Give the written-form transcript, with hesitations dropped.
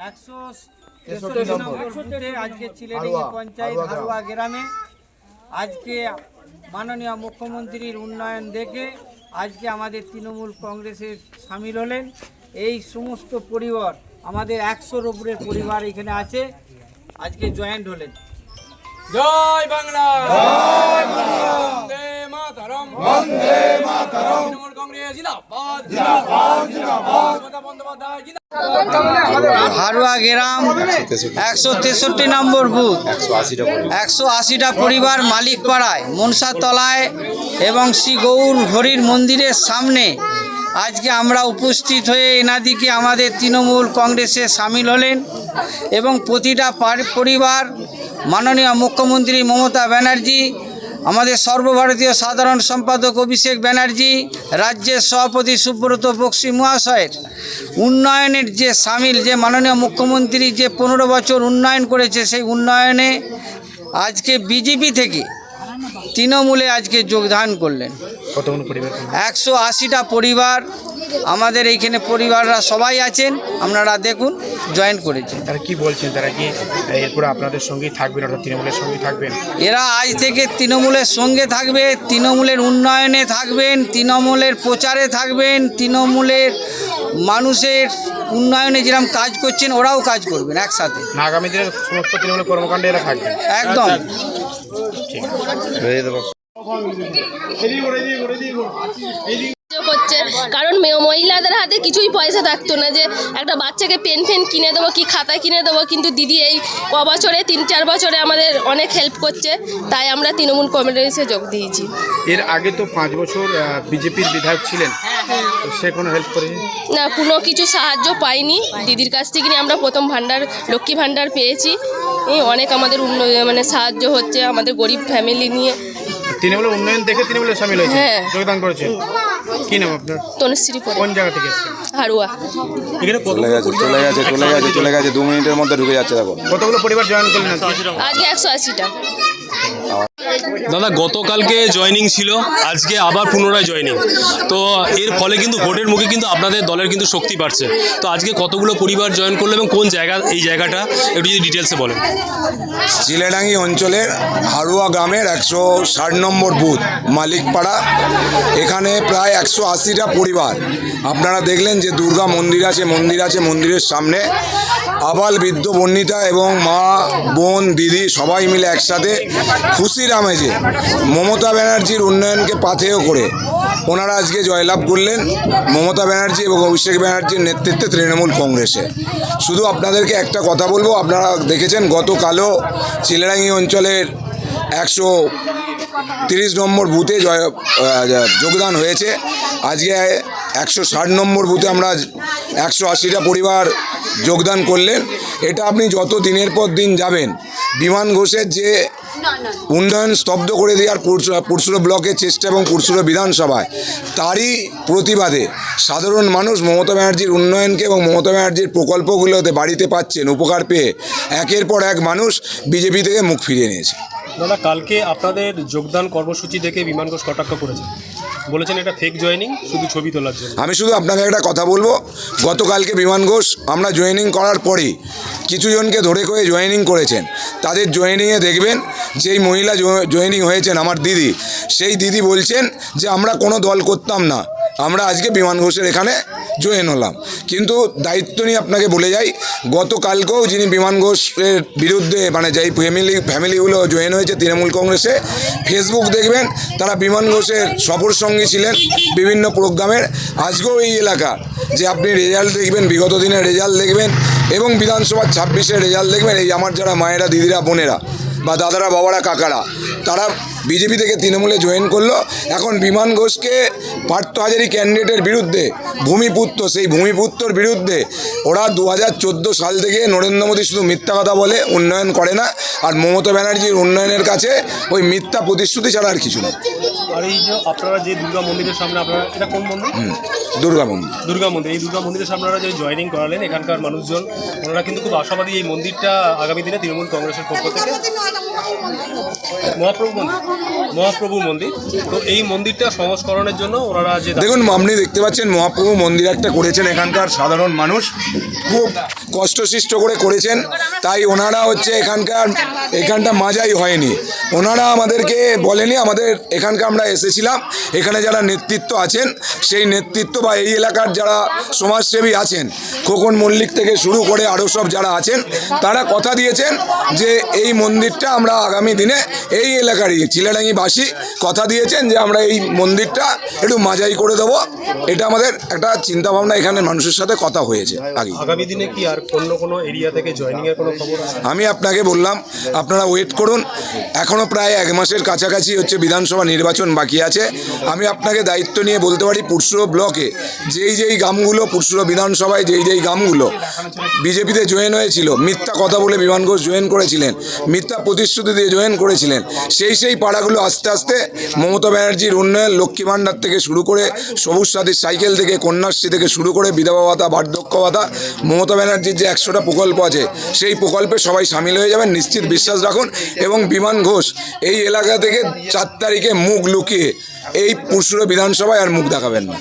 163 নম্বর বুথে আজকে চিলেডিঙ্গি পঞ্চায়েত হারুয়া গ্রামে আজকে মাননীয় মুখ্যমন্ত্রীর উন্নয়ন দেখে আজকে আমাদের তৃণমূল কংগ্রেসের সামিল হলেন। এই সমস্ত পরিবার আমাদের 100-র উপরে পরিবার এখানে আছে, আজকে জয়েন্ট হলেন। জয় বাংলা, জয় বাংলা, বন্দে মাতরম, বন্দে মাতরম। তৃণমূল কংগ্রেস জিন্দাবাদ, জিন্দাবাদ, জিন্দাবাদ। মমতা বন্দ্যোপাধ্যায় জিন্দাবাদ। হারুয়া গ্রাম 163 নম্বর বুথ, 180টা পরিবার মালিকপাড়ায় মনসাতলায় এবং শ্রী গৌর হরির মন্দিরের সামনে আজকে আমরা উপস্থিত হয়ে এনাদিকে আমাদের তৃণমূল কংগ্রেসে সামিল হলেন এবং প্রতিটা পরিবার মাননীয় মুখ্যমন্ত্রী মমতা ব্যানার্জি, আমাদের সর্বভারতীয় সাধারণ সম্পাদক অভিষেক ব্যানার্জি, রাজ্যের সভাপতি সুব্রত বক্সী মহাশয়ের উন্নয়নের যে সামিল, যে মাননীয় মুখ্যমন্ত্রী যে 15 বছর উন্নয়ন করেছে, সেই উন্নয়নে আজকে বিজেপি থেকে তৃণমূলে আজকে যোগদান করলেন। 180টা পরিবার আমাদের এইখানে পরিবাররা সবাই আছেন, আপনারা দেখুন জয়েন করেছেন। তারা কি বলছেন, তারা কি এরপরে আপনাদের সঙ্গেই থাকবেন, অর্থাৎ তৃণমূলের সঙ্গেই থাকবেন? এরা আজ থেকে তৃণমূলের সঙ্গে থাকবে, তৃণমূলের উন্নয়নে থাকবেন, তৃণমূলের প্রচারে থাকবেন, তৃণমূলের মানুষের উন্নয়নে যেরকম কাজ করছেন ওরাও কাজ করবেন একসাথে। আগামী দিনে সমস্ত তৃণমূলের কর্মকাণ্ডে এরা থাকবেন একদম। করছে, কারণ মহিলাদের হাতে কিছুই পয়সা থাকতো না যে একটা বাচ্চাকে পেন কিনে দেবো কি খাতা কিনে দেবো, কিন্তু দিদি এই বছরে 3-4 বছরে আমাদের অনেক হেল্প করছে, তাই আমরা তৃণমূল কংগ্রেসে যোগ দিয়েছি। এর আগে তো 5 বছর বিজেপির বিধায়ক ছিলেন, সে কোনো হেল্প করেনি না, কোনো কিছু সাহায্য পাইনি। দিদির কাছ থেকে আমরা প্রথম ভাণ্ডার, লক্ষ্মী ভাণ্ডার পেয়েছি, অনেক আমাদের মানে সাহায্য হচ্ছে আমাদের গরিব ফ্যামিলি নিয়ে। তৃণমূলের উন্নয়ন দেখে তৃণমূলে সামিল হয়েছে, যোগদান করেছে। কি নাম আপনার? তনুশ্রী। কোন জায়গা থেকে এসেছেন? হারুয়া। চলে গেছে 2 মিনিটের মধ্যে ঢুকে যাচ্ছে। দেখো কতগুলো পরিবার জয়েন করলেন আজকে? 180টা। দাদা গতকালকে জয়েনিং ছিল, আজকে আবার পুনরায় জয়েনিং, তো এর ফলে কিন্তু ভোটের মুখে কিন্তু আপনাদের দলের কিন্তু শক্তি বাড়ছে। তো আজকে কতগুলো পরিবার জয়েন করলো এবং কোন জায়গা, এই জায়গাটা একটু যদি ডিটেলসে বলেন। চিলেডাঙ্গি অঞ্চলের হারুয়া গ্রামের 160 নম্বর বুথ মালিকপাড়া, এখানে প্রায় 180টা পরিবার। আপনারা দেখলেন যে দুর্গা মন্দির আছে, মন্দিরের সামনে আবাল বৃদ্ধ বর্ণিতা এবং মা বোন দিদি সবাই মিলে একসাথে খুশির আমেজে মমতা ব্যানার্জির উন্নয়নকে পাথেয় করে ওনারা আজকে জয়লাভ করলেন মমতা ব্যানার্জি এবং অভিষেক ব্যানার্জির নেতৃত্বে তৃণমূল কংগ্রেসে। শুধু আপনাদেরকে একটা কথা বলবো, আপনারা দেখেছেন গতকালও চিলেডাঙ্গি অঞ্চলের 130 নম্বর বুথে যোগদান হয়েছে। আজকে 160 নম্বর বুথে আমরা 180টা পরিবার যোগদান করলেন। এটা আপনি যত দিনের পর দিন যাবেন, বিমান ঘোষের যে উন্নয়ন স্তব্ধ করে দেওয়ার পুরসুরা ব্লকের চেষ্টা এবং পুরসুরা বিধানসভায়, তারই প্রতিবাদে সাধারণ মানুষ মমতা ব্যানার্জির উন্নয়নকে এবং মমতা ব্যানার্জির প্রকল্পগুলোতে বাড়িতে পাচ্ছেন উপকার পেয়ে একের পর এক মানুষ বিজেপি থেকে মুখ ফিরিয়ে নিয়েছে। দাদা কালকে আপনাদের যোগদান কর্মসূচি দেখে বিমান ঘোষ কটাক্ষ করেছেন, বলেছেন এটা ফেক জয়েনিং, শুধু ছবি তোলার জন্য। আমি শুধু আপনাকে একটা কথা বলবো, গতকালকে বিমান ঘোষ আমরা জয়েনিং করার পরেই কিছু জনকে ধরে করে জয়েনিং করেছেন। তাদের জয়েনিংয়ে দেখবেন যেই মহিলা জয়েনিং হয়েছেন আমার দিদি, সেই দিদি বলছেন যে আমরা কোনো দল করতাম না, আমরা আজকে বিমান ঘোষের এখানে জয়েন হলাম। কিন্তু দায়িত্ব নিয়ে আপনাকে বলে যাই, গতকালকেও যিনি বিমান ঘোষের বিরুদ্ধে মানে যেই ফ্যামিলিগুলো জয়েন হয়েছে তৃণমূল কংগ্রেসে, ফেসবুক দেখবেন তারা বিমান ঘোষের সফর সঙ্গী ছিলেন বিভিন্ন প্রোগ্রামের। আজকেও এই এলাকা যে আপনি রেজাল্ট দেখবেন, বিগত দিনের রেজাল্ট দেখবেন এবং বিধানসভার 26-এর রেজাল্ট দেখবেন, এই আমার যারা মায়েরা, দিদিরা, বোনেরা বা দাদারা, বাবারা, কাকারা, তারা বিজেপি থেকে তৃণমূলে জয়েন করলো। এখন বিমান ঘোষকে পার্থ হাজারি ক্যান্ডিডেটের বিরুদ্ধে ভূমিপুত্র, সেই ভূমিপুত্রর বিরুদ্ধে ওরা 2014 সাল থেকে নরেন্দ্র মোদী শুধু মিথ্যা কথা বলে, উন্নয়ন করে না। আর মমতা ব্যানার্জির উন্নয়নের কাছে ওই মিথ্যা প্রতিশ্রুতি ছাড়া আর কিছু না। আর এই যে আপনারা যে দুর্গা মন্দিরের সামনে, আপনারা এটা কোন মন্দির? দুর্গা মন্দির। এই দুর্গা মন্দিরের সামনে আপনারা যে জয়েনিং করালেন, এখানকার মানুষজন ওনারা কিন্তু খুব আশাবাদী এই মন্দিরটা আগামী দিনে তৃণমূল কংগ্রেসের পক্ষ থেকে মহাপ্রভু মন্দির মহাপ্রভু মন্দির, তো এই মন্দিরটা সংস্করণের জন্য ওনারা যে দেখুন, আপনি দেখতে পাচ্ছেন মহাপ্রভু মন্দির একটা করেছেন, এখানকার সাধারণ মানুষ খুব কষ্টসৃষ্ট করে করেছেন, তাই ওনারা হচ্ছে এখানটা মাজাই হয়নি। ওনারা আমাদেরকে বলেনি, আমাদের এখানকার আমরা এসেছিলাম, এখানে যারা নেতৃত্ব আছেন সেই নেতৃত্ব বা এই এলাকার যারা সমাজসেবী আছেন, খোকন মল্লিক থেকে শুরু করে আরও সব যারা আছেন, তারা কথা দিয়েছেন যে এই মন্দিরটা আমরা আগামী দিনে এই এলাকারই চিলাডাঙ্গিবাসী কথা দিয়েছেন যে আমরা এই মন্দিরটা একটু মাজাই করে দেবো। এটা আমাদের একটা চিন্তাভাবনা, এখানে মানুষের সাথে কথা হয়েছে আগে। আগামী দিনে কি আর কোনো এরিয়া থেকে জয়েনিং এর কোনো খবর আছে? আমি আপনাকে বললাম, আপনারা ওয়েট করুন, এখনও প্রায় 1 মাসের কাছাকাছি হচ্ছে বিধানসভা নির্বাচন বাকি আছে। আমি আপনাকে দায়িত্ব নিয়ে বলতে পারি, পুরসুর ব্লকে যেই গ্রামগুলো, পুরসুর বিধানসভায় যেই গ্রামগুলো বিজেপিতে জয়েন হয়েছিল, মিথ্যা কথা বলে বিমান ঘোষ জয়েন করেছিলেন, মিথ্যা প্রতিশ্রুতি দিয়ে জয়েন করেছিলেন, সেই পাড়াগুলো আস্তে আস্তে মমতা ব্যানার্জির উন্নয়ন, লক্ষ্মী ভাণ্ডার থেকে শুরু করে, সবুজ সাথীর সাইকেল থেকে, কন্যাশ্রী থেকে শুরু করে, বিধবা ভাতা, বার্ধক্য ভাতা, মমতা ব্যানার্জির যে 100টা প্রকল্প আছে সেই প্রকল্পে সবাই সামিল হয়ে যাবেন, নিশ্চিত বিশ্বাস রাখুন। এবং বিমান ঘোষ এই এলাকা থেকে 4 তারিখে মুখ লুকিয়ে এই পুরসুর বিধানসভায় আর মুখ দেখাবেন না।